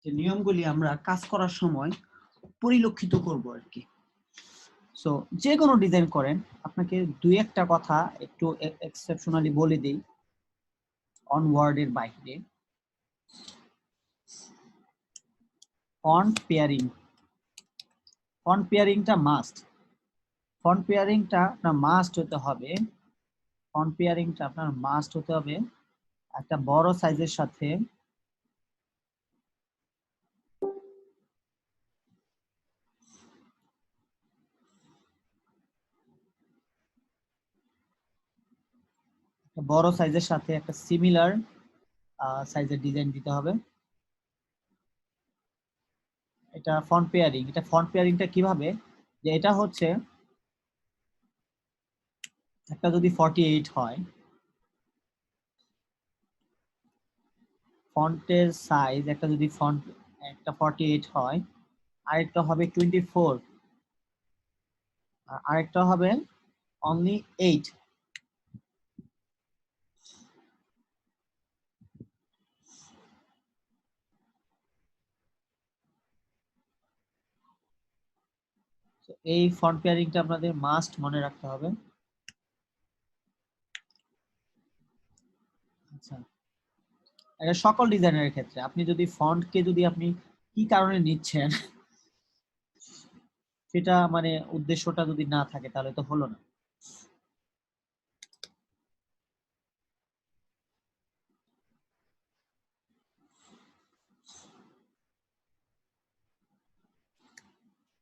যে নিয়মগুলি আমরা কাজ করার সময় পরিলক্ষিত করব আর কি। সো যে কোনো ডিজাইন করেন, আপনাকে দুই একটা কথা একটু এক্সেপশনালি বলে দিই অন ওয়ার্ডের বাইরে। ফন্ট পেয়ারিংটা মাস্ট। ফন্ট পেয়ারিংটা আপনার মাস্ট হতে হবে। ফন্ট পেয়ারিংটা আপনার মাস্ট হতে হবে একটা বড় সাইজের সাথে একটা সিমিলার সাইজের ডিজাইন দিতে হবে। এটা ফন্ট পেয়ারিংটা কিভাবে, যে এটা হচ্ছে একটা যদি 48 হয়, ফন্টের সাইজ একটা যদি একটা 48 হয়, আরেকটা হবে 24, আর আরেকটা হবে অনলি 8। এই ফন্ট পেয়ারিংটা আপনাদের মাস্ট মনে রাখতে হবে। আচ্ছা, এটা সকল ডিজাইনের ক্ষেত্রে। আপনি যদি ফন্টকে যদি আপনি কি কারণে নিচ্ছেন সেটা মানে উদ্দেশ্যটা যদি না থাকে তাহলে তো হলো না।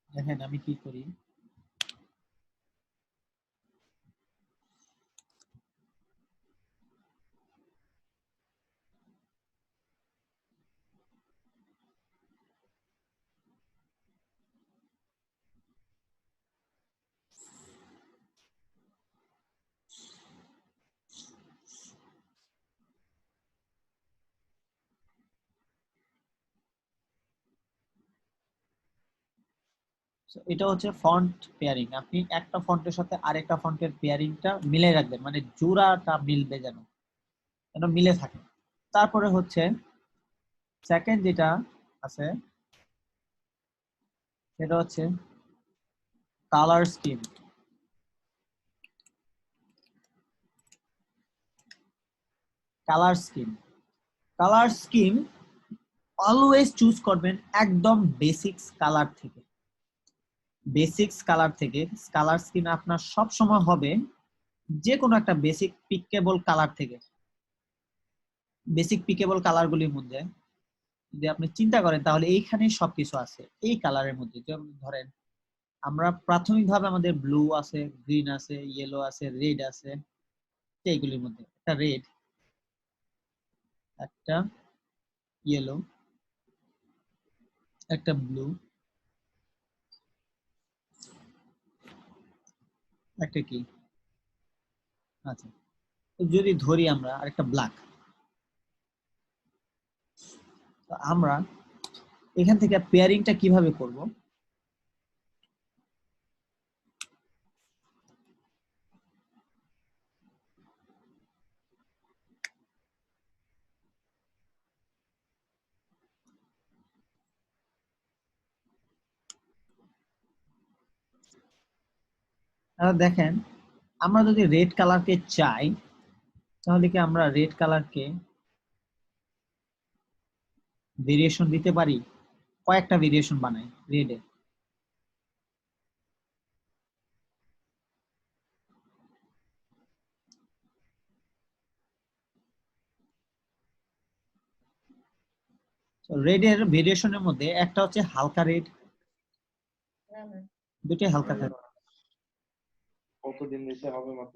দেখেন আমি কি করি। এটা হচ্ছে ফন্ট পেয়ারিং। আপনি একটা ফন্টের সাথে আরেকটা ফন্টের পেয়ারিংটা মিলে রাখবেন, মানে জোড়াটা মিলবে যেন মিলে থাকে। তারপরে হচ্ছে সেকেন্ড যেটা আছে সেটা হচ্ছে colour scheme. Colour scheme always choose করবেন একদম বেসিক্স কালার থেকে। কালার স্কিম আপনার সব সময় হবে যে কোনো একটা বেসিক পিকেবল কালারগুলির মধ্যে যদি আপনি চিন্তা করেন তাহলে এইখানেই সবকিছু আছে এই কালারের মধ্যে। যেমন ধরেন আমরা প্রাথমিকভাবে আমাদের ব্লু আছে, গ্রিন আছে, ইয়েলো আছে, রেড আছে। এইগুলির মধ্যে একটা রেড, একটা ইয়েলো, একটা ব্লু, একটা কি আচ্ছা, যদি ধরি আমরা আরেকটা ব্ল্যাক। আমরা এখান থেকে পেয়ারিংটা কিভাবে করব? দেখেন আমরা যদি রেড কালারকে চাই তাহলে কি আমরা রেড কালারকে ভেরিয়েশন দিতে পারি? কয়েকটা ভেরিয়েশন বানাই রেডে। রেডের ভেরিয়েশনের মধ্যে একটা হচ্ছে হালকা রেড, দুটোই হালকা থাকে। কতদিন দিতে হবে মাত্র?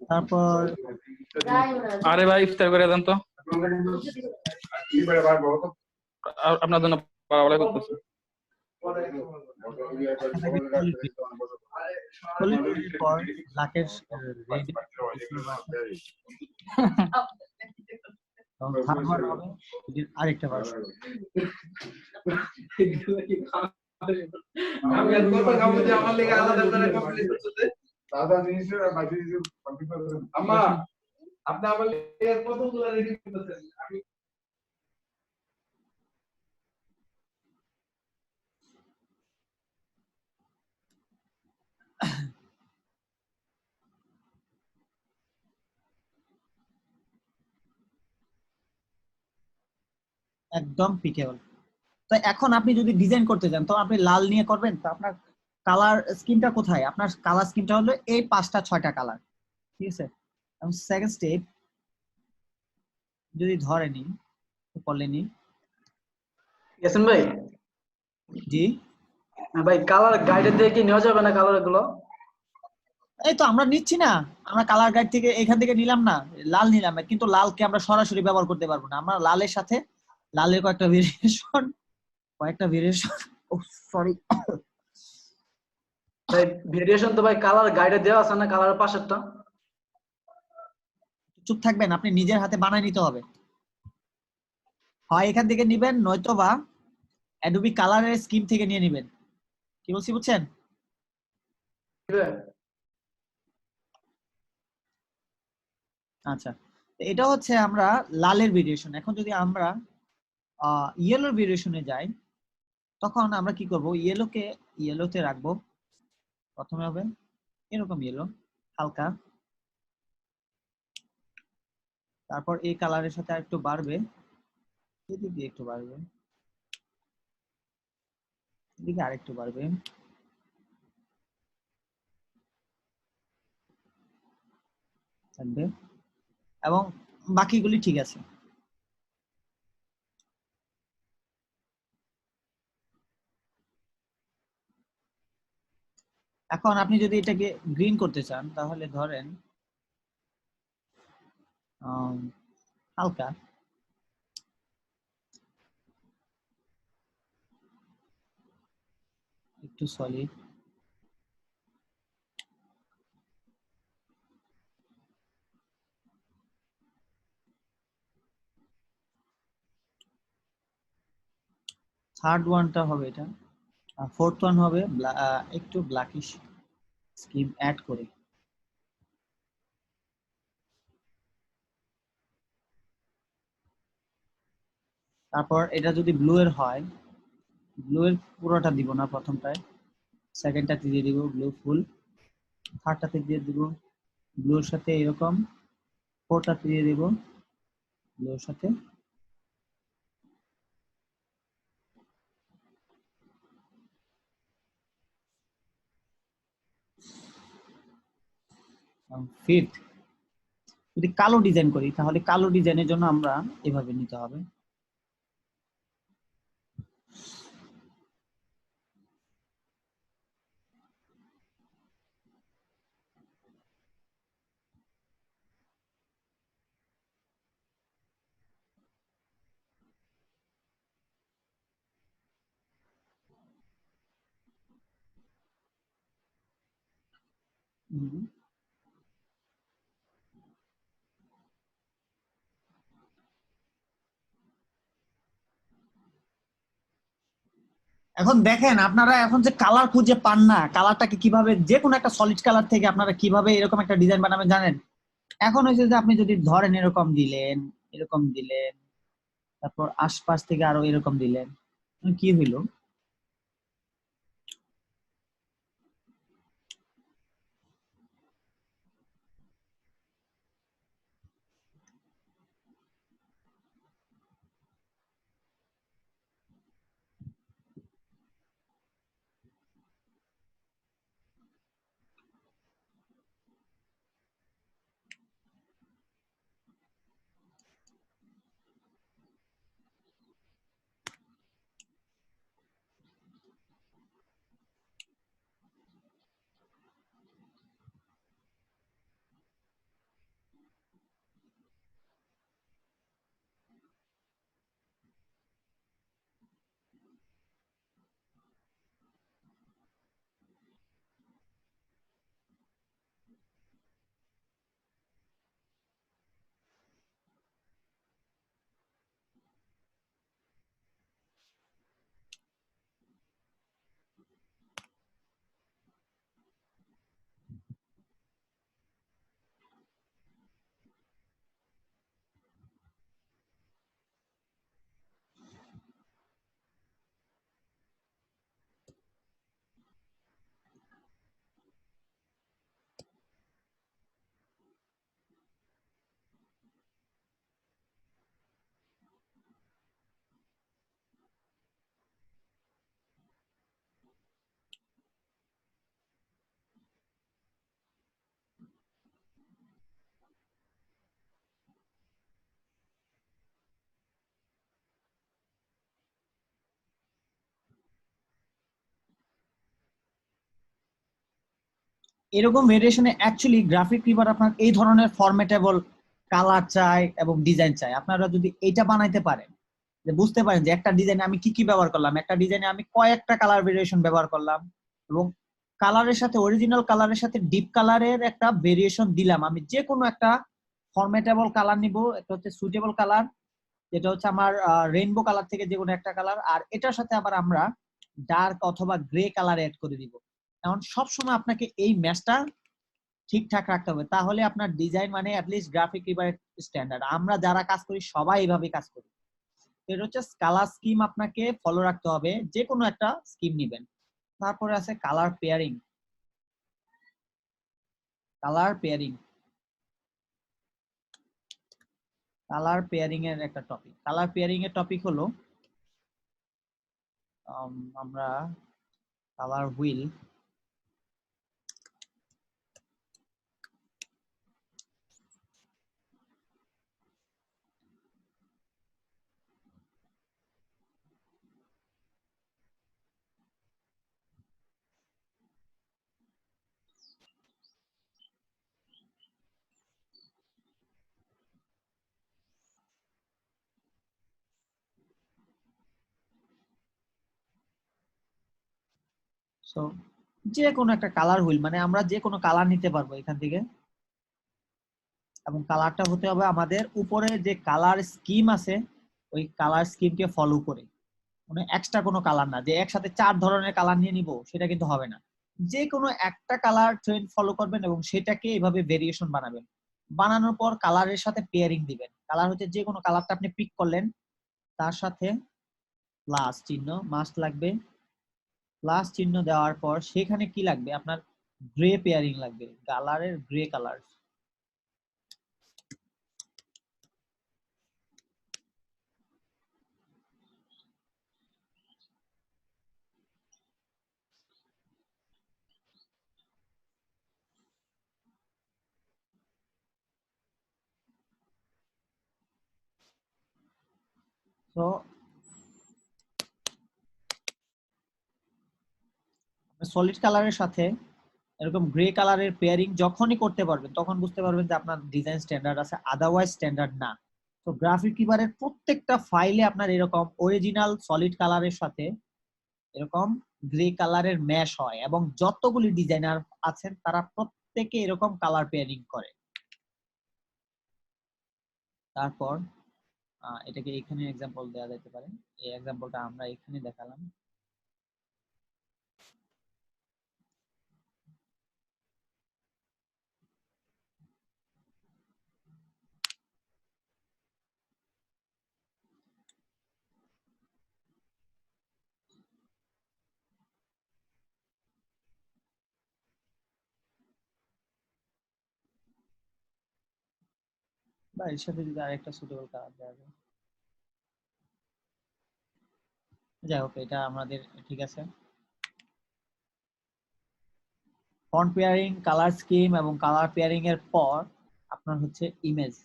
তারপর আরে ভাই ইফতার করে দেন তো, আপনার জন্য পাওয়া করতেছি। পর ব্ল্যাকের রেড আরেকটা ভার্সন। আমি আর কত খাবো যে আমার লেগে আলাদা করে কমপ্লিট হচ্ছে। দাদা জিনিসের বাকি কিছু কমপ্লিট করতে আম্মা আপনি আমার লেগে কতগুলো রেডি করতেছেন? আমি একদম পিকেবল। তো এখন আপনি যদি ডিজাইন করতে চান তো আপনি লাল নিয়ে করবেন, তো আপনার কালার স্কিমটা কোথায়? আপনার কালার স্কিমটা হলো এই 5টা 6টা কালার, ঠিক আছে? এবং সেকেন্ড স্টেপ যদি ধরে নিই, করলে নিই। ইয়াসিন ভাই, জি, ভাই কালার গাইডের দিয়ে কি নেওয়া যাবে না কালার গুলো? এই তো আমরা নিচ্ছি না, আমরা কালার গাইড থেকে এখান থেকে নিলাম না, লাল নিলাম, কিন্তু লালকে আমরা সরাসরি ব্যবহার করতে পারবো না। আমরা লালের সাথে লালের কয়েকটা ভেরিয়েশন ও সরি, ভাই ভেরিয়েশন তো ভাই কালার গাইডে দেওয়া আছে না, কালারের পাশেরটা? চুপ থাকবেন, আপনি নিজের হাতে বানায় নিতে হবে। হয় এখান থেকে নিবেন, নয়তো বা অ্যাডোবি কালারের স্কিম থেকে নিয়ে নিবেন। কি বলছি বুঝছেন? আচ্ছা, তো এটা হচ্ছে আমরা লালের ভেরিয়েশন। এখন যদি আমরা ইয়েলোর ভেরিয়েশনে যাই, তখন আমরা কি করব? ইয়েলোতে রাখবো। প্রথমে হবে এরকম ইয়েলো, হালকা, তারপর এই কালারের সাথে আরেকটু বাড়বে, এদিক দিয়ে একটু বাড়বে, এদিকে আরেকটু বাড়বে, থাকবে, এবং বাকিগুলি ঠিক আছে। এখন আপনি যদি এটাকে গ্রিন করতে চান তাহলে ধরেন হালকা, একটু সলিড, থার্ড ওয়ানটা হবে এটা, ফোর্থ ওয়ান হবে একটু ব্ল্যাকিশ স্কিম অ্যাড করে। তারপর এটা যদি ব্লু এর হয়, ব্লু এর পুরোটা দিব না প্রথমটায়, সেকেন্ডটাতে দিয়ে দিব ব্লু ফুল, থার্ডটাতে দিয়ে দিব ব্লুর সাথে এরকম, ফোরটাতে দিয়ে দিব ব্লুর সাথে, ফিফথ যদি কালো ডিজাইন করি তাহলে কালো ডিজাইনের জন্য আমরা এভাবে নিতে হবে। এখন দেখেন, আপনারা এখন যে কালার খুঁজে পান না, কালারটাকে কিভাবে যে কোনো একটা সলিড কালার থেকে আপনারা কিভাবে এরকম একটা ডিজাইন বানাবেন জানেন? এখন হয়েছে যে আপনি যদি ধরেন এরকম দিলেন, এরকম দিলেন, তারপর আশপাশ থেকে আরো এরকম দিলেন, কি হইলো? এরকম ভেরিয়েশনে অ্যাকচুয়ালি গ্রাফিক রিভার আপনার এই ধরনের ফরম্যাটেবল কালার চাই এবং ডিজাইন চাই। আপনারা যদি এটা বানাইতে পারেন, যে বুঝতে পারেন যে একটা ডিজাইনে আমি কি কি ব্যবহার করলাম, একটা ডিজাইনে আমি কয়েকটা কালার ভেরিয়েশন ব্যবহার করলাম, এবং কালারের সাথে অরিজিনাল কালারের সাথে ডিপ কালারের একটা ভেরিয়েশন দিলাম। আমি যে কোনো একটা ফরম্যাটেবল কালার নিব, একটা হচ্ছে সুইটেবল কালার, যেটা হচ্ছে আমার রেইনবো কালার থেকে যে কোনো একটা কালার, আর এটার সাথে আবার আমরা ডার্ক অথবা গ্রে কালার এড করে দিব। এখন সবসময় আপনাকে এই ম্যাচটা ঠিকঠাক রাখতে হবে, তাহলে আপনার ডিজাইন মানে অ্যাটলিস্ট গ্রাফিক রিভার স্ট্যান্ডার্ড। আমরা যারা কাজ করি সবাই এইভাবে কাজ করি। এটা হচ্ছে কালার স্কিম, আপনাকে ফলো রাখতে হবে, যে কোনো একটা স্কিম নিবেন। তারপরে আছে colour pairing. Colour pairing colour pairing এর একটা টপিক। কালার পেয়ারিং এর টপিক হলো আমরা কালার হুইল সো যে কোনো একটা কালার হুইল মানে আমরা যে কোনো কালার নিতে পারবো এখান থেকে, এবং কালারটা হতে হবে আমাদের উপরে যে কালার স্কিম আছে ওই কালার স্কিমকে ফলো করে, মানে এক্সট্রা কোনো কালার না যে একসাথে 4 ধরনের কালার নিয়ে নিব, সেটা কিন্তু হবে না। যে কোনো একটা কালার ট্রেন্ড ফলো করবেন এবং সেটাকে এভাবে ভেরিয়েশন বানাবেন। বানানোর পর কালারের সাথে পেয়ারিং দিবেন। কালার হচ্ছে যে কোনো কালারটা আপনি পিক করলেন, তার সাথে প্লাস চিহ্ন মাস্ট লাগবে। প্লাস চিহ্ন দেওয়ার পর সেখানে কি লাগবে, আপনার গ্রে পেয়ারিং লাগবে, কালারের গ্রে কালার। তো সলিড কালারের সাথে এরকম গ্রে কালারের পেয়ারিং যখনই করতে পারবেন তখন বুঝতে পারবেন যে আপনার ডিজাইন স্ট্যান্ডার্ড আছে, আদারওয়াইজ স্ট্যান্ডার্ড না। তো গ্রাফিক রিভারের প্রত্যেকটা ফাইলে আপনার এরকম অরিজিনাল সলিড কালারের সাথে এরকম গ্রে কালারের ম্যাশ হয়, এবং যতগুলি ডিজাইনার আছেন তারা প্রত্যেকে এরকম কালার পেয়ারিং করে। তারপর এটাকে এখানে এক্সাম্পল দেওয়া যেতে পারে, এই এক্সাম্পলটা আমরা এখানে দেখালাম। বা এর সাথে যদি আরেকটা সুটেবল কালার দেওয়া যায়, যাই হোক এটা আমাদের ঠিক আছে। ফন্ট পেয়ারিং, কালার স্কিম এবং কালার পেয়ারিং এর পর আপনার হচ্ছে ইমেজ।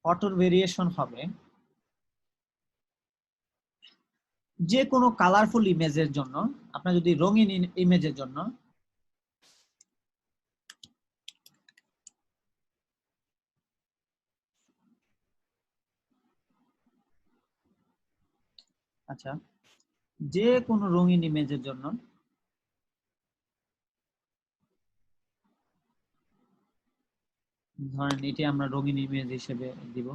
ফটোর ভেরিয়েশন হবে যে কোনো কালারফুল ইমেজের জন্য। আপনার যদি রঙিন ইমেজের জন্য আচ্ছা, যে কোনো রঙিন ইমেজের জন্য ধরেন এটি আমরা রঙিন ইমেজ হিসেবে দিব।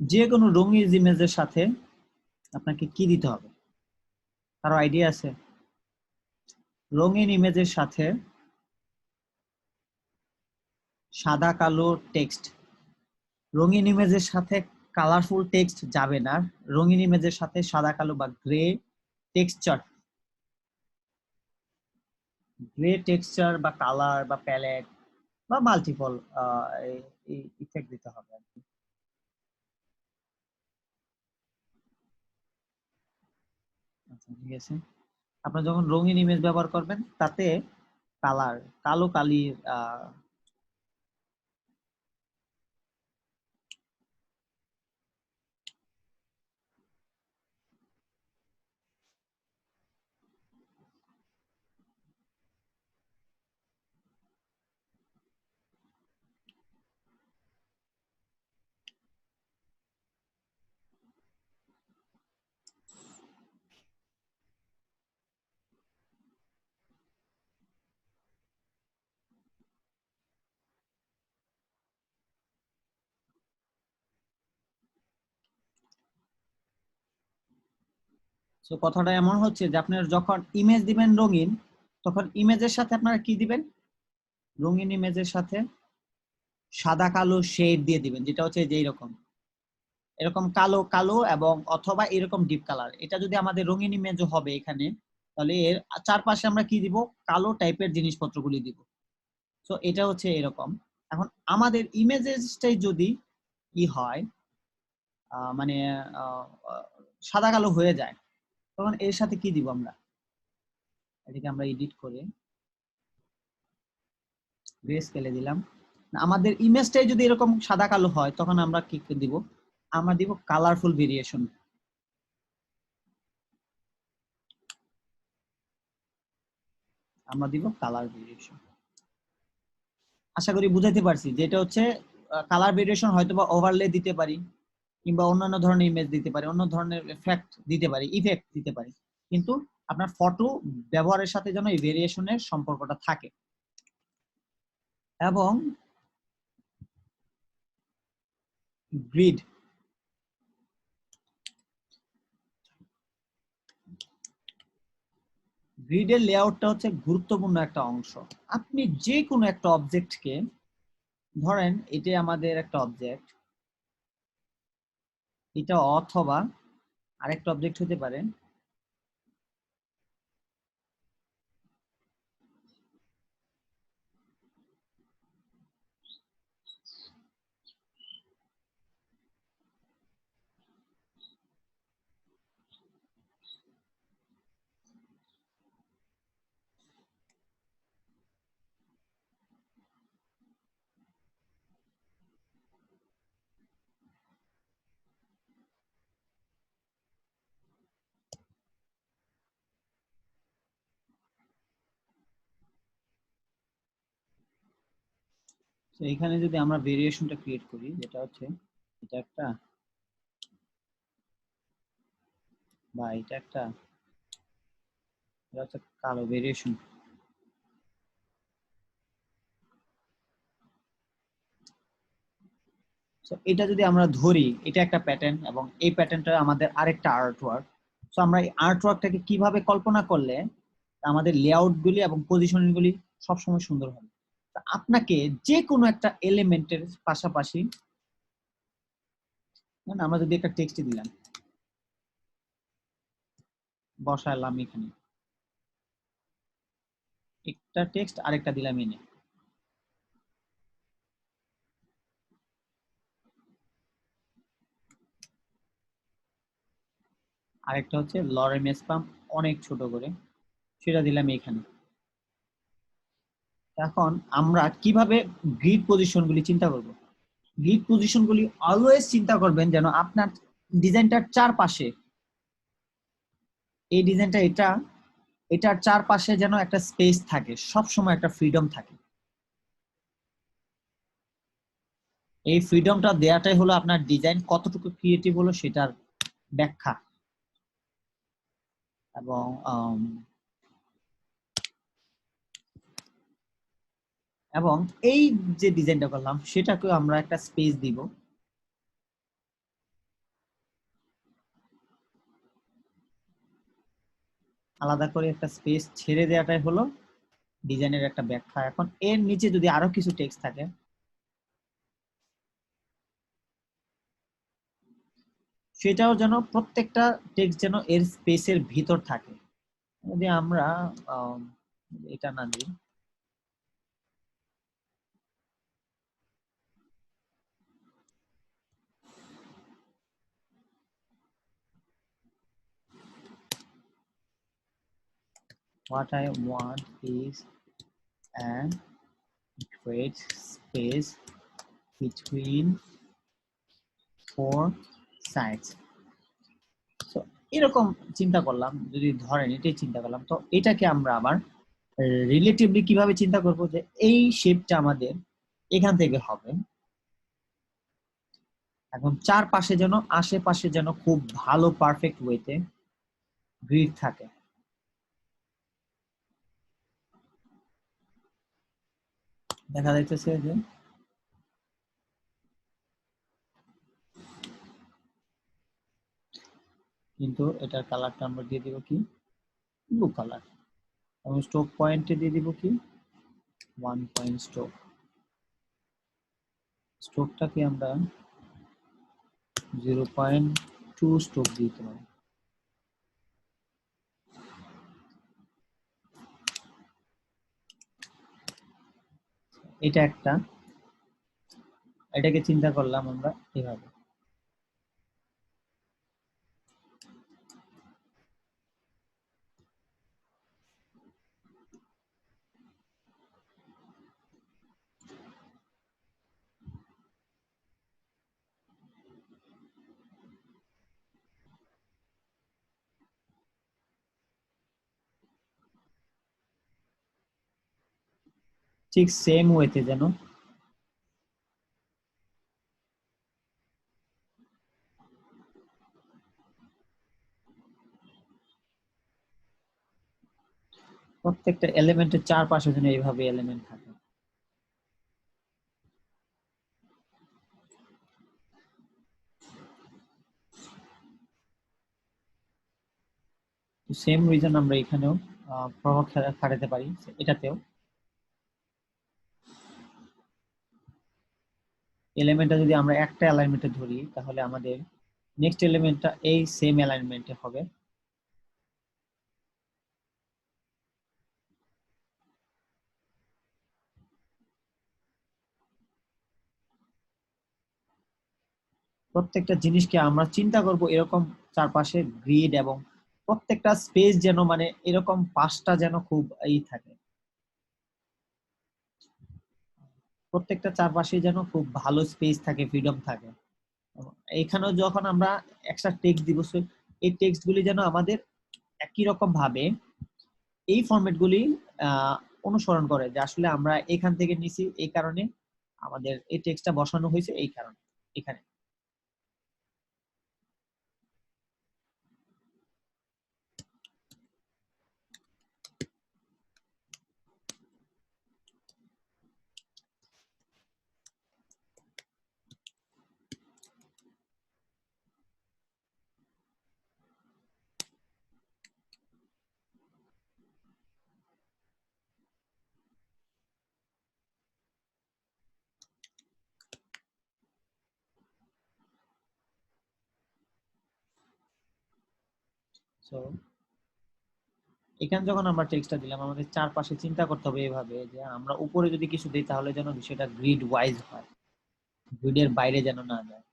যে কোনো রঙিন ইমেজের সাথে আপনাকে কি দিতে হবে, কারো আইডিয়া আছে? রঙিন ইমেজের সাথে সাদা কালো টেক্সট, রঙিন ইমেজের সাথে কালারফুল টেক্সট যাবে না। রঙিন ইমেজের সাথে সাদা কালো বা গ্রে টেক্সচার বা কালার বা প্যালেট বা মাল্টিপল ইফেক্ট দিতে হবে আর কি। আচ্ছা ঠিক আছে। আপনারা যখন রঙিন ইমেজ ব্যবহার করবেন তাতে কালার কালো কালির তো কথাটা এমন হচ্ছে যে আপনার যখন ইমেজ দিবেন রঙিন, তখন ইমেজের সাথে আপনারা কি দিবেন, রঙিন ইমেজের সাথে সাদা কালো শেড দিয়ে দিবেন, যেটা হচ্ছে যে এরকম এরকম কালো কালো এবং অথবা এরকম ডিপ কালার। এটা যদি আমাদের রঙিন ইমেজ হবে এখানে, তাহলে এর চারপাশে আমরা কি দিব, কালো টাইপের জিনিসপত্রগুলি দিব। তো এটা হচ্ছে এরকম। এখন আমাদের ইমেজেসটাই যদি কি হয়, মানে আহ, আহ, সাদা কালো হয়ে যায়, তখন এর সাথে কি দিব আমরা, এটাকে আমরা এডিট করে গ্রে স্কেলে দিলাম। আমাদের ইমেজটাই যদি এরকম সাদা কালো হয়, তখন আমরা কি দিব, আমরা দিব কালারফুল ভেরিয়েশন। আমরা দিব কালার ভেরিয়েশন। আশা করি বুঝাইতে পারছি, যেটা হচ্ছে কালার ভেরিয়েশন হয়তো বা ওভারলে দিতে পারি, কিংবা অন্যান্য ধরনের ইমেজ দিতে পারি, অন্য ধরনের এফেক্ট দিতে পারি, ইফেক্ট দিতে পারি, কিন্তু আপনার ফটো ব্যবহারের সাথে যেন এই ভেরিয়েশনের সম্পর্কটা থাকে। এবং গ্রিড, গ্রিডের লেআউটটা হচ্ছে গুরুত্বপূর্ণ একটা অংশ। আপনি যে কোনো একটা অবজেক্টকে, ধরেন এটা আমাদের একটা অবজেক্ট, এটা অথবা আরেকটা অবজেক্ট হতে পারে, তো এখানে যদি আমরা ভেরিয়েশনটা ক্রিয়েট করি, যেটা হচ্ছে এটা একটা বা এটা একটা, এটা হচ্ছে কালো ভেরিয়েশন। তো এটা যদি আমরা ধরি, এটা একটা প্যাটার্ন এবং এই প্যাটার্নটা আমাদের আরেকটা আর্ট ওয়ার্ক। তো আমরা এই আর্ট ওয়ার্কটাকে কিভাবে কল্পনা করলে আমাদের লেআউট গুলি এবং পজিশনিং গুলি সবসময় সুন্দর হবে। তা আপনাকে যে কোনো একটা এলিমেন্টের পাশাপাশি, আমরা যদি একটা টেক্সট দিলাম, বসালাম এখানে একটা টেক্সট, আরেকটা দিলাম এনে, আরেকটা হচ্ছে লরেম স্পাম অনেক ছোট করে, সেটা দিলাম এখানে। এখন আমরা কিভাবে গ্রিড পজিশন গুলি চিন্তা করব, গ্রিড পজিশন গুলি অলওয়েজ চিন্তা করবেন যেন আপনার ডিজাইনটার চারপাশে, এই ডিজাইনটা এটার চারপাশে যেন একটা স্পেস থাকে, সব সময় একটা ফ্রিডম থাকে। এই ফ্রিডমটা দেয়াটাই হলো আপনার ডিজাইন কতটুকু ক্রিয়েটিভ হলো সেটার ব্যাখ্যা। এবং এবং এই যে ডিজাইনটা করলাম সেটাকে আমরা একটা স্পেস দিব, আলাদা করে একটা স্পেস ছেড়ে দেওয়াটাই হলো ডিজাইনের একটা ব্যাখ্যা। এখন এর নিচে যদি আরো কিছু টেক্সট থাকে, সেটাও যেন প্রত্যেকটা টেক্সট যেন এর স্পেসের ভিতর থাকে। যদি আমরা আম, এটা না দিই, what I want is a great space between four sides. So এরকম চিন্তা করলাম, যদি ধরেন এটাই চিন্তা করলাম, তো এটাকে আমরা আবার রিলেটিভলি কিভাবে চিন্তা করব, যে এই শেপটা আমাদের এখান থেকে হবে, এখন চারপাশে যেন আশেপাশে যেন খুব ভালো পারফেক্ট ওয়েতে গ্রিড থাকে। দেখা যাইতেছে যে কিন্তু এটার কালারটা আমরা দিয়ে দিব কি ব্লু কালার, এবং স্ট্রোক পয়েন্টে দিয়ে দিব কি 1 পয়েন্ট স্ট্রোক। স্ট্রোকটাকে আমরা 0.2 স্ট্রোক দিতে পারি। এটা একটা, এটাকে চিন্তা করলাম আমরা এভাবে। ঠিক সেম ওয়েতে যেন প্রত্যেকটা এলিমেন্টের চারপাশে যেন এইভাবে এলিমেন্ট থাকে। সেম রিজন আমরা এখানেও প্রভাব খাটাতে পারি এটাতেও। এলিমেন্টটা যদি আমরা একটা অ্যালাইনমেন্টে ধরি, তাহলে আমাদের নেক্সট এলিমেন্টটা এই সেম অ্যালাইনমেন্টে হবে। প্রত্যেকটা জিনিসকে আমরা চিন্তা করব এরকম চারপাশে গ্রিড, এবং প্রত্যেকটা স্পেস যেন মানে এরকম পাঁচটা যেন খুব এই থাকে, প্রত্যেকটা চারপাশে যেন খুব ভালো স্পেস থাকে, ফ্রিডম থাকে। এখানেও যখন আমরা এক্সট্রা টেক্সট দিব, এই টেক্সট গুলি যেন আমাদের একই রকম ভাবে এই ফরম্যাট গুলি অনুসরণ করে, যে আসলে আমরা এখান থেকে নিছি এই কারণে আমাদের এই টেক্সটটা বসানো হয়েছে এই কারণে এখানে। সো এখানে যখন আমরা টেক্সটটা দিলাম, আমাদের চারপাশে চিন্তা করতে হবে এভাবে, যে আমরা উপরে যদি কিছু দিই তাহলে যেন সেটা গ্রিড ওয়াইজ হয়, গ্রিডের বাইরে যেন না যায়।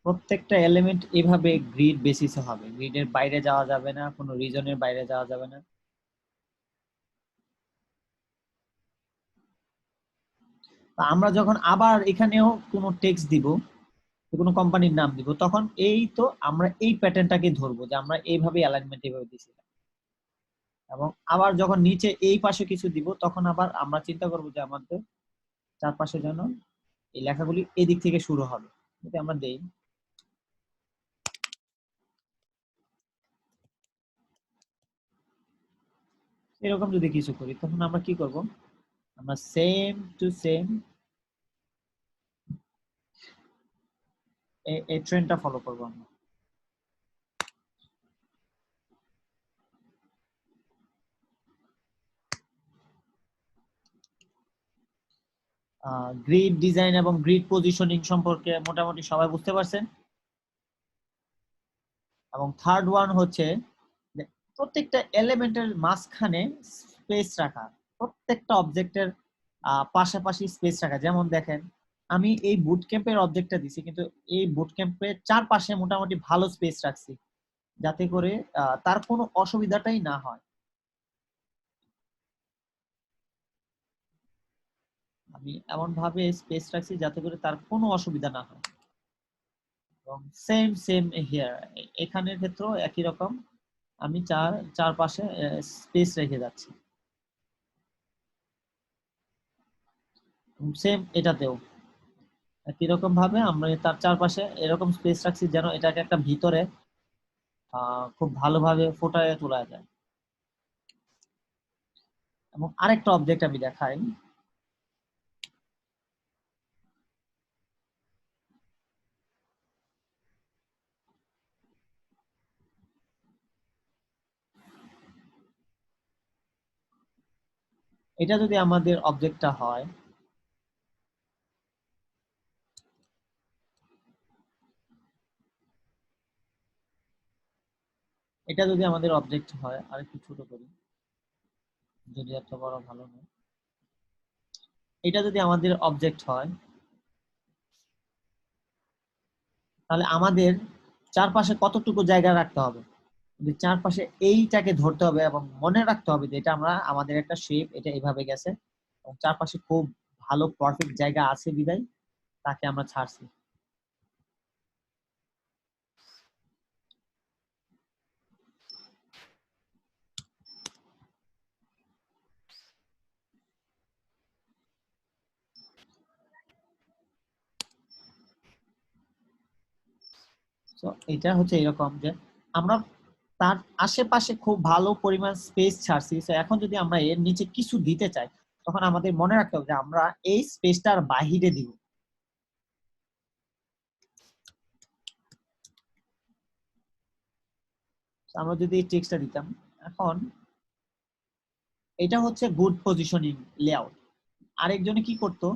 প্রত্যেকটা এলিমেন্ট এভাবে গ্রিড বেসিসে হবে, গ্রিডের বাইরে যাওয়া যাবে না, কোনো রিজনের বাইরে যাওয়া যাবে না। আমরা যখন আবার এখানেও কোনো টেক্সট দিব, কোনো কোম্পানির নাম দিব, তখন এই তো আমরা এই প্যাটার্নটাকে ধরবো, যে আমরা এইভাবে অ্যালাইনমেন্ট এইভাবে দিছিলাম। এবং আবার যখন নিচে এই পাশে কিছু দিব, তখন আবার আমরা চিন্তা করবো যে আমাদের চারপাশে যেন এই লেখাগুলি এদিক থেকে শুরু হবে। যদি আমরা দেই এরকম যদি কিছু করি, তখন আমরা কি করব, আমরা সেম টু সেম এই ট্রেন্ডটা ফলো করবো আমরা। গ্রিড ডিজাইন এবং গ্রিড পজিশনিং সম্পর্কে মোটামুটি সবাই বুঝতে পারছেন। এবং থার্ড ওয়ান হচ্ছে যে প্রত্যেকটা এলিমেন্টের মাঝখানে স্পেস রাখা, প্রত্যেকটা অবজেক্টের পাশাপাশি স্পেস রাখা। যেমন দেখেন আমি এই বুট ক্যাম্পের অবজেক্টটা দিছি, কিন্তু এই বুট ক্যাম্পের চারপাশে মোটামুটি ভালো স্পেস রাখছি, যাতে করে তার কোনো অসুবিধাটাই না হয়। আমি এমন ভাবে স্পেস রাখছি যাতে করে তার কোনো অসুবিধা না হয়। এবং সেম সেম হিয়ার, এখানের ক্ষেত্রেও একই রকম, আমি চারপাশে স্পেস রেখে যাচ্ছি। সেম এটাতেও একই রকম ভাবে আমরা তার চারপাশে এরকম স্পেস রাখছি যেন এটাকে একটা ভিতরে খুব ভালোভাবে ফুটায় তোলা যায়। এবং আরেকটা অবজেক্ট আমি দেখাই। এটা যদি আমাদের অবজেক্টটা হয়, এটা যদি আমাদের অবজেক্ট হয়, আর একটু ছোট করি যদি এত বড় ভালো নয়, এটা যদি আমাদের অবজেক্ট হয় তাহলে আমাদের চারপাশে কতটুকু জায়গা রাখতে হবে, চারপাশে এইটাকে ধরতে হবে এবং মনে রাখতে হবে যে এটা আমরা আমাদের একটা শেপ, এটা এইভাবে গেছে এবং চারপাশে খুব ভালো পারফেক্ট জায়গা আছে বিদায় তাকে আমরা ছাড়ছি। তো এটা হচ্ছে এরকম যে আমরা তার আশেপাশে খুব ভালো পরিমাণ স্পেস ছাড়ছি। তো এখন যদি আমরা এর নিচে কিছু দিতে চাই, তখন আমাদের মনে রাখতে হবে যে আমরা এই স্পেসটার বাহিরে দিব। আমরা যদি এই টেক্সটটা দিতাম, এখন এটা হচ্ছে গুড পজিশনিং লেআউট। আরেকজনে কি করতো,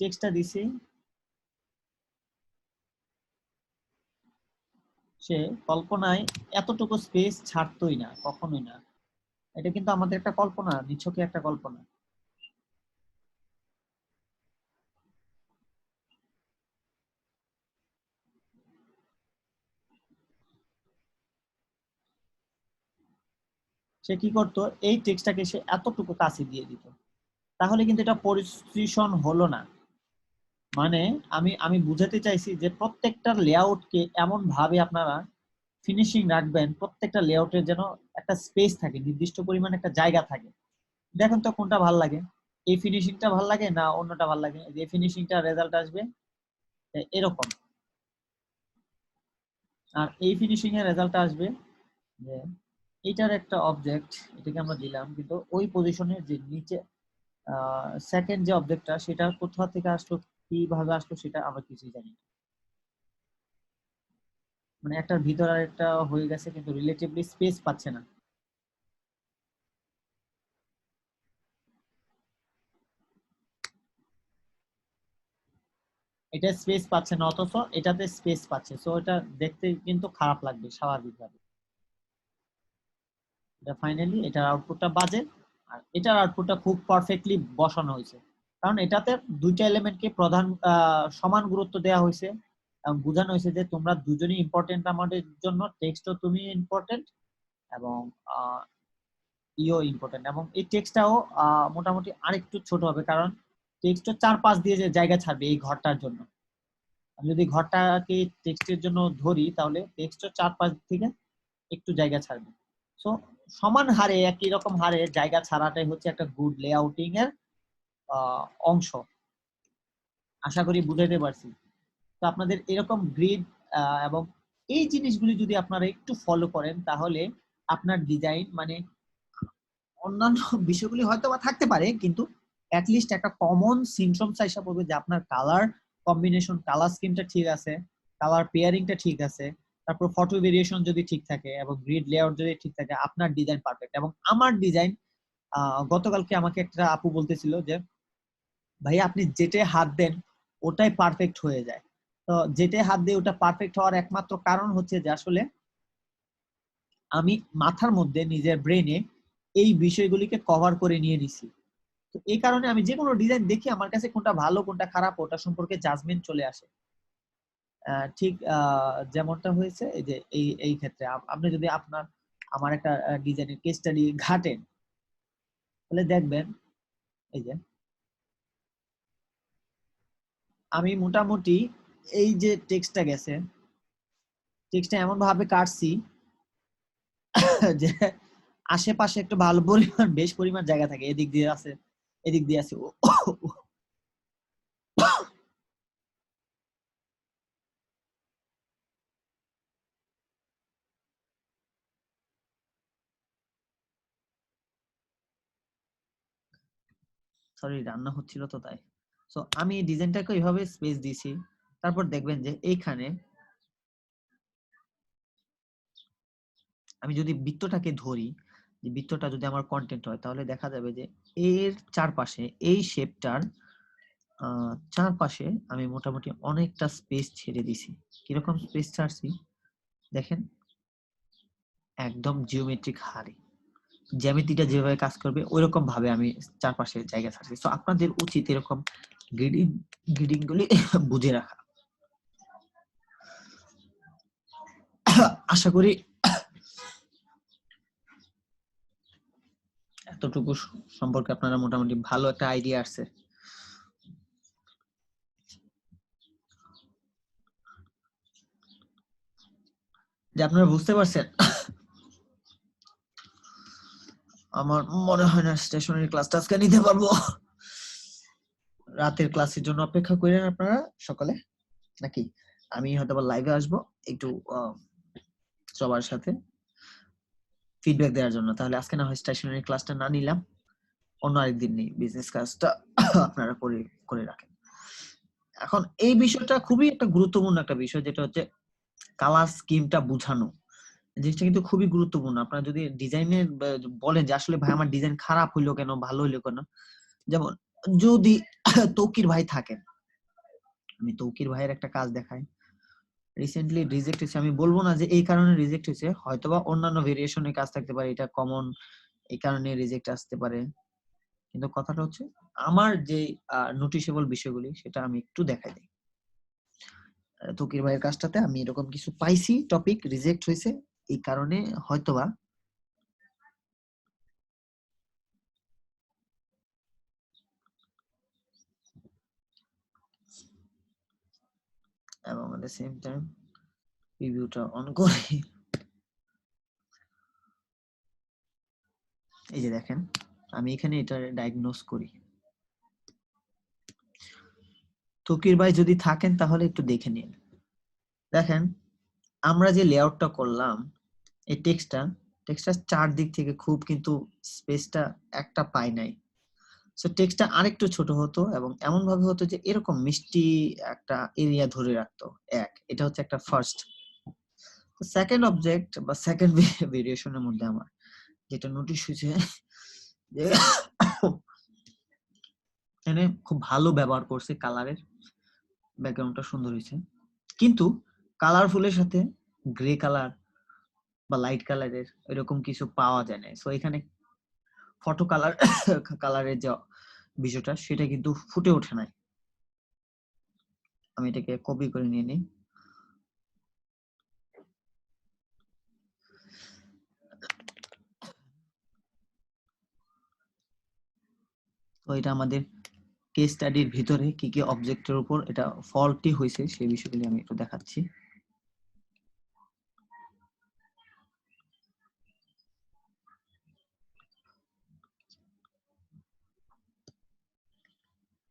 টেক্সটটা দিছে, সে কল্পনায় এতটুকু স্পেস ছাড়তোই না, কখনোই না। এটা কিন্তু আমাদের একটা কল্পনা, নিছকই একটা কল্পনা। সে কি করতো, এই টেক্সটটাকে সে এতটুকু কাছে দিয়ে দিত, তাহলে কিন্তু এটা পরিসৃজন হলো না। মানে আমি আমি বুঝাতে চাইছি যে প্রত্যেকটা লেআউটকে এমন ভাবে আপনারা ফিনিশিং রাখবেন, প্রত্যেকটা লেআউটের যেন একটা স্পেস থাকে, নির্দিষ্ট পরিমাণে একটা জায়গা থাকে। দেখেন তো কোনটা ভাল লাগে, এই ফিনিশিংটা ভাল লাগে না অন্যটা ভাল লাগে, যে ফিনিশিংটা রেজাল্ট আসবে এরকম, আর এই ফিনিশিং এর রেজাল্ট আসবে যে এটার একটা অবজেক্ট, এটাকে আমরা দিলাম, কিন্তু ওই পজিশনের যে নিচে সেকেন্ড যে অবজেক্টটা, সেটা কোথা থেকে আসলো, কিভাবে আসলো, সেটা আমরা কিছুই জানি না। মানে একটার ভিতর আর একটা হয়ে গেছে, কিন্তু রিলেটিভলি স্পেস পাচ্ছে না। এটা স্পেস পাচ্ছে না, অথচ এটাতে স্পেস পাচ্ছে, সো এটা দেখতে কিন্তু খারাপ লাগবে স্বাভাবিকভাবে। এটা ফাইনালি এটার আউটপুটটা বাজে, আর এটার আউটপুটটা খুব পারফেক্টলি বসানো হয়েছে, কারণ এটাতে দুইটা এলিমেন্টকে প্রধান সমান গুরুত্ব দেওয়া হয়েছে এবং বোঝানো হয়েছে যে তোমরা দুজনেই ইম্পর্টেন্ট আমাদের জন্য, টেক্সটও তুমি ইম্পর্টেন্ট এবং ইও ইম্পর্টেন্ট। এবং এই টেক্সটটাও মোটামুটি আরেকটু ছোট হবে, কারণ টেক্সটও 4-5 দিয়ে যে জায়গা ছাড়বে এই ঘরটার জন্য। আমি যদি ঘরটাকে টেক্সটের জন্য ধরি, তাহলে টেক্সটও 4-5 থেকে একটু জায়গা ছাড়বে। সো সমান হারে, একই রকম হারে জায়গা ছাড়াটাই হচ্ছে একটা গুড লেআউটিং এর অংশ। আশা করি বুঝাইতে পারছি। তো আপনাদের এরকম গ্রিড এবং এই জিনিসগুলি যদি আপনারা একটু ফলো করেন, তাহলে আপনার ডিজাইন মানে অন্যান্য বিষয়গুলি হয়তো বা থাকতে পারে, কিন্তু অ্যাটলিস্ট একটা কমন সিমটমস আইসা পড়বে যে আপনার কালার কম্বিনেশন, কালার স্কিমটা ঠিক আছে, কালার পেয়ারিংটা ঠিক আছে, তারপর ফটো ভেরিয়েশন যদি ঠিক থাকে এবং গ্রিড লেআউট যদি ঠিক থাকে, আপনার ডিজাইন পারফেক্ট। এবং আমার ডিজাইন, গতকালকে আমাকে একটা আপু বলতেছিল যে ভাই আপনি যেটাই হাত দেন ওটাই পারফেক্ট হয়ে যায়। তো যেটাই হাত দিয়ে ওটা পারফেক্ট হওয়ার একমাত্র কারণ হচ্ছে যে আসলে আমি মাথার মধ্যে নিজের ব্রেনে এই বিষয়গুলিকে কভার করে নিয়ে নিছি। তো এই কারণে আমি যে কোনো ডিজাইন দেখি আমার কাছে কোনটা ভালো কোনটা খারাপ ওটা সম্পর্কে জাজমেন্ট চলে আসে। ঠিক যেমনটা হয়েছে এই যে এই ক্ষেত্রে আপনি যদি আমার একটা ডিজাইনের কেস স্টাডি ঘাটেন তাহলে দেখবেন এই যে আমি মোটামুটি এই যে টেক্সটটা গেছে টেক্সটটা এমন ভাবে কাটছি যে আশেপাশে একটু ভালো পরিমাণ বেশ পরিমাণ জায়গা থাকে, এদিক দিয়ে আছে এদিক দিয়ে আছে। সরি রান্না হচ্ছিল তো তাই। সো আমি এই ডিজাইনটাকে এইভাবে স্পেস দিয়েছি। তারপর দেখবেন যে এইখানে আমি যদি বৃত্তটাকে ধরি, যে বৃত্তটা যদি আমার কন্টেন্ট হয় তাহলে দেখা যাবে যে এর চারপাশে এই শেপটার চারপাশে আমি মোটামুটি অনেকটা স্পেস ছেড়ে দিছি। কিরকম স্পেস ছাড়ছি দেখেন, একদম জিওমেট্রিক হারে জ্যামিতিটা যেভাবে কাজ করবে ওইরকম ভাবে আমি চারপাশে জায়গা ছাড়ছি। তো আপনাদের উচিত এরকম গ্রিডিং গুলি বুঝে রাখা। আশা করি এতটুকু সম্পর্কে আপনারা মোটামুটি ভালো একটা আইডিয়া আসছে। যে আপনারা বুঝতে পারছেন। আমার মনে হয় না স্টেশনারি ক্লাসটা আজকে নিতে পারবো। রাতের ক্লাসের জন্য অপেক্ষা করেন আপনারা সকালে নাকি আমি হয়তো লাইভে আসবো একটু সবার সাথে ফিডব্যাক দেওয়ার জন্য। তাহলে আজকে না হয় স্টেশনারি ক্লাসটা না নিলাম, অন্য আরেকদিন নেই, বিজনেস ক্লাসটা আপনারা করে রাখেন। এখন এই বিষয়টা খুবই একটা গুরুত্বপূর্ণ একটা বিষয়, যেটা হচ্ছে কালার স্কিমটা বুঝানো। জিনিসটা কিন্তু খুবই গুরুত্বপূর্ণ। আপনারা যদি ডিজাইনের বলেন যে আসলে ভাই আমার ডিজাইন খারাপ হইলো কেন ভালো হইলো কেন, যেমন যদি তৌকির ভাই থাকেন, আমি তৌকির ভাইয়ের একটা কাজ দেখাই, রিসেন্টলি রিজেক্ট হয়েছে। আমি বলবো না যে এই কারণে রিজেক্ট হয়েছে, হয়তোবা অন্যান্য ভেরিয়েশনের কাজ থাকতে পারে, এটা কমন, এই কারণে রিজেক্ট আসতে পারে। কিন্তু কথাটা হচ্ছে আমার যে নোটিশেবল বিষয়গুলি সেটা আমি একটু দেখাই দিই। তৌকির ভাইয়ের কাজটাতে আমি এরকম কিছু পাইছি, টপিক রিজেক্ট হয়েছে এই কারণে হয়তোবা। এবং at the same time রিভিউটা অন করি। এই যে দেখেন আমি এখানে এটা ডায়াগনোজ করি। তৌকির ভাই যদি থাকেন তাহলে একটু দেখে নিন। দেখেন আমরা যে লেআউটটা করলাম এই টেক্সটটা চারদিক থেকে খুব কিন্তু স্পেসটা একটা পাই নাই। সো টেক্সটটা আরেকটু ছোট হতো এবং এমন ভাবে হতো যে এরকম মিষ্টি একটা এরিয়া ধরে রাখতো। এটা হচ্ছে একটা ফার্স্ট। সেকেন্ড অবজেক্ট বা সেকেন্ড ভেরিয়েশনের মধ্যে আমার যেটা নোটিশ হয়েছে যে এখানে খুব ভালো ব্যবহার করছে কালারের, ব্যাকগ্রাউন্ডটা সুন্দর হয়েছে, কিন্তু কালারফুলের সাথে গ্রে কালার বা লাইট কালারের এরকম কিছু পাওয়া যায় না। সো এখানে ফটো কালারের যে বিষয়টা সেটা কিন্তু ফুটে ওঠে নাই। আমি এটাকে কপি করে নিয়ে নিই। তো এটা আমাদের কেস স্টাডির ভিতরে কি কি অবজেক্টের উপর এটা ফল্টটি হয়েছে সেই বিষয়গুলি আমি একটু দেখাচ্ছি।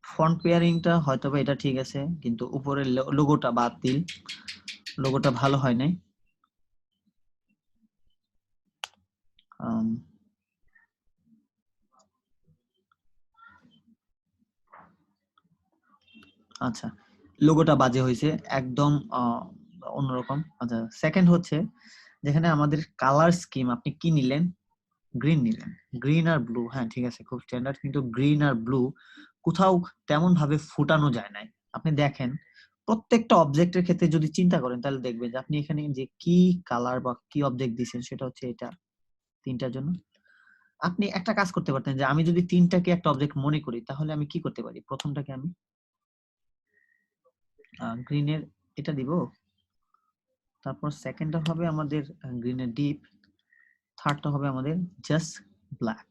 ফন্ট পেয়ারিংটা হয়তোবা এটা ঠিক আছে, কিন্তু উপরের লোগোটা বাদ দিল, লোগোটা ভালো হয় নাই। আচ্ছা লোগোটা বাজে হয়েছে একদম অন্যরকম। আচ্ছা সেকেন্ড হচ্ছে যেখানে আমাদের কালার স্কিম আপনি কি নিলেন, গ্রিন নিলেন, গ্রিন আর ব্লু, হ্যাঁ ঠিক আছে খুব স্ট্যান্ডার্ড, কিন্তু গ্রিন আর ব্লু কোথাও তেমন ভাবে ফুটানো যায় নাই। আপনি দেখেন প্রত্যেকটা অবজেক্টের ক্ষেত্রে যদি চিন্তা করেন তাহলে দেখবেন যে আপনি এখানে যে কি কালার বা কি অবজেক্ট দিয়েছেন সেটা হচ্ছে এটা তিনটার জন্য, আপনি একটা কাজ করতে পারতেন যে আমি যদি তিনটাকে একটা অবজেক্ট মনে করি তাহলে আমি কি করতে পারি, প্রথমটাকে আমি গ্রিনের এটা দিব, তারপর সেকেন্ডটা হবে আমাদের গ্রিনের ডিপ, থার্ডটা হবে আমাদের জাস্ট ব্ল্যাক।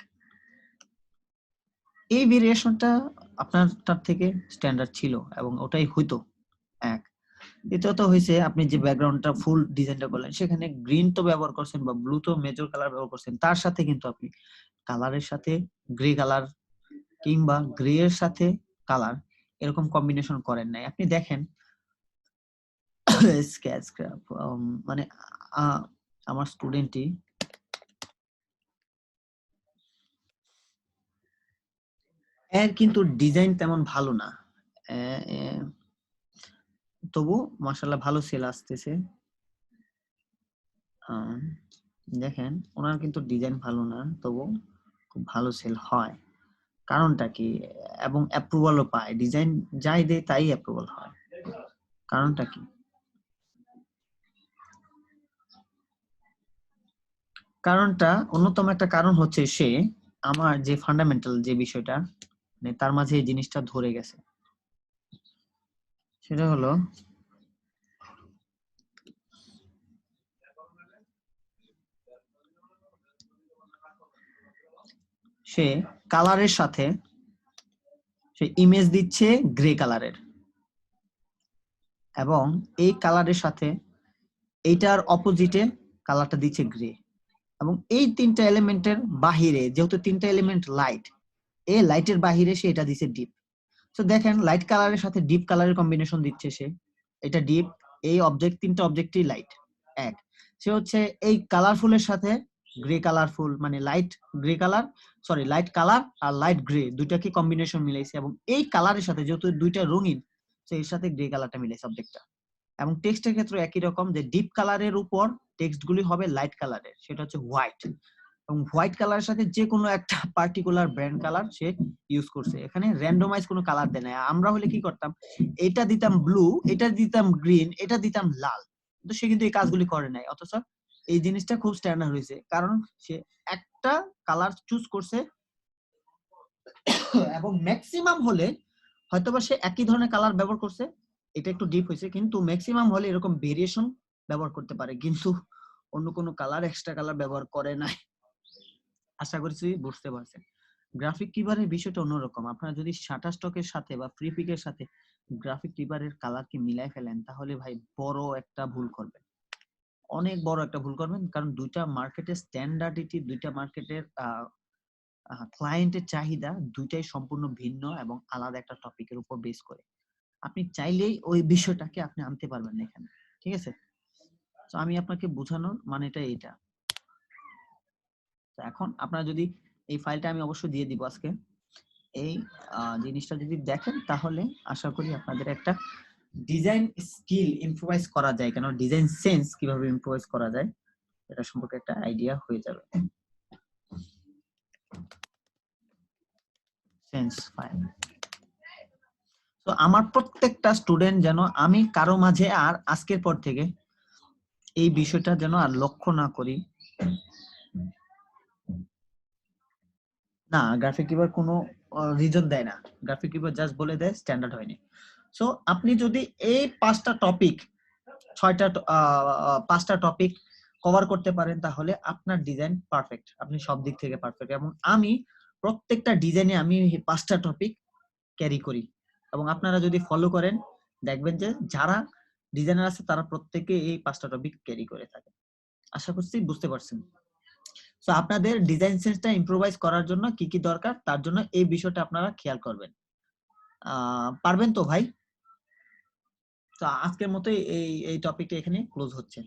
এই ভেরিয়েশনটা আপনারটার থেকে স্ট্যান্ডার্ড ছিল এবং ওটাই হইতো এক। দ্বিতীয়ত হয়েছে আপনি যে ব্যাকগ্রাউন্ডটা ফুল ডিজাইনটা করলেন সেখানে গ্রিন তো ব্যবহার করছেন বা ব্লু তো মেজর কালার ব্যবহার করছেন, তার সাথে কিন্তু আপনি কালারের সাথে গ্রে কালার কিংবা গ্রে এর সাথে কালার এরকম কম্বিনেশন করেন নাই। আপনি দেখেন স্কেচ মানে আমার স্টুডেন্টই এর কিন্তু ডিজাইন তেমন ভালো না, তবু মাশাআল্লাহ ভালো সেল আসতেছে। দেখেন ওনার কিন্তু ডিজাইন ভালো না, তবু খুব ভালো সেল হয়। কারণটা কি? এবং অ্যাপ্রুভালও পায়, ডিজাইন যাই দেয় তাই অ্যাপ্রুভাল হয়। কারণটা কি? কারণটা অন্যতম একটা কারণ হচ্ছে সে আমার যে ফান্ডামেন্টাল যে বিষয়টা মানে তার মাঝে এই জিনিসটা ধরে গেছে, সেটা হলো সে কালারের সাথে সে ইমেজ দিচ্ছে গ্রে কালারের এবং এই কালারের সাথে এইটার অপোজিটে কালারটা দিচ্ছে গ্রে, এবং এই তিনটা এলিমেন্টের বাহিরে যেহেতু তিনটা এলিমেন্ট লাইট, এই লাইটের বাহিরে সে এটা দিচ্ছে ডিপ। তো দেখেন লাইট কালারের সাথে ডিপ কালারের কম্বিনেশন দিচ্ছে সে, এটা ডিপ, এই অবজেক্ট তিনটা অবজেক্টই লাইট এক। সে হচ্ছে এই কালারফুলের সাথে গ্রে কালারফুল মানে light grey colour, sorry light colour আর লাইট গ্রে দুইটাকে কম্বিনেশন মিলাইছে এবং এই কালারের সাথে যেহেতু দুইটা রঙিন তো এর সাথে গ্রে কালারটা মিলাইছে অবজেক্টটা। এবং টেক্সটের ক্ষেত্রে একই রকম, যে ডিপ কালারের উপর টেক্সট গুলি হবে লাইট কালারের, সেটা হচ্ছে হোয়াইট, এবং হোয়াইট কালারের সাথে যে কোনো একটা পার্টিকুলার ব্র্যান্ড কালার সে ইউজ করছে, এখানে র্যান্ডমাইজ কোনো কালার দেয় না। আমরা হলে কি করতাম, এটা দিতাম ব্লু, এটা দিতাম গ্রিন, এটা দিতাম লাল, কিন্তু সে কিন্তু এই কাজগুলি করে নাই। অথচ এই জিনিসটা খুব স্ট্যান্ডার্ড হয়েছে কারণ সে একটা কালার চুজ করছে এবং ম্যাক্সিমাম হলে হয়তোবা সে একই ধরনের কালার ব্যবহার করছে, এটা একটু ডিপ হয়েছে, কিন্তু ম্যাক্সিমাম হলে এরকম ভেরিয়েশন ব্যবহার করতে পারে, কিন্তু অন্য কোনো কালার এক্সট্রা কালার ব্যবহার করে নাই। আশা করছি বুঝতে পারছেন। গ্রাফিক কিবারের বিষয়টা অন্যরকম। আপনারা যদি শাটার স্টকের সাথে বা ফ্রি পিকের সাথে গ্রাফিক কিবারের কালারকে মিলাই ফেলেন তাহলে ভাই বড় একটা ভুল করবেন, অনেক বড় একটা ভুল করবেন। কারণ দুইটা মার্কেটের স্ট্যান্ডার্ডিটি, দুইটা মার্কেটের ক্লায়েন্টের চাহিদা দুইটাই সম্পূর্ণ ভিন্ন এবং আলাদা একটা টপিকের উপর বেস করে। আপনি চাইলেই ওই বিষয়টাকে আপনি আনতে পারবেন না এখানে, ঠিক আছে? তো আমি আপনাকে বোঝানোর মানেটা এটা। তো এখন আপনারা যদি এই ফাইলটা আমি অবশ্যই দিয়ে দিব আজকে, এই জিনিসটা যদি দেখেন তাহলে আশা করি আপনাদের একটা ডিজাইন স্কিল ইমপ্রোভাইজ করা যায়, কেন ডিজাইন সেন্স কিভাবে ইমপ্রোভাইজ করা যায় এটা সম্পর্কে একটা আইডিয়া হয়ে যাবে। Sense file. তো আমার প্রত্যেকটা স্টুডেন্ট যেন আমি কারো মাঝে আর আজকের পর থেকে এই বিষয়টা যেন আর লক্ষ্য না করি না, গ্রাফিক কিবার কোনো রিজন দেয় না, গ্রাফিক কিবার জাস্ট বলে দেয় স্ট্যান্ডার্ড হয়নি। সো আপনি যদি এই পাঁচটা টপিক কভার করতে পারেন তাহলে আপনার ডিজাইন পারফেক্ট, আপনি সব দিক থেকে পারফেক্ট। এবং আমি প্রত্যেকটা ডিজাইনে আমি পাঁচটা টপিক ক্যারি করি এবং আপনারা যদি ফলো করেন দেখবেন যে যারা ডিজাইনার আছে তারা প্রত্যেকে এই পাঁচটা টপিক ক্যারি করে থাকে। আশা করছি বুঝতে পারছেন। সো আপনাদের ডিজাইন সেন্সটা ইমপ্রোভাইজ করার জন্য কি কি দরকার তার জন্য এই বিষয়টা আপনারা খেয়াল করবেন। পারবেন তো ভাই? তো আজকের মতো এই টপিকটা এখানে ক্লোজ হচ্ছে।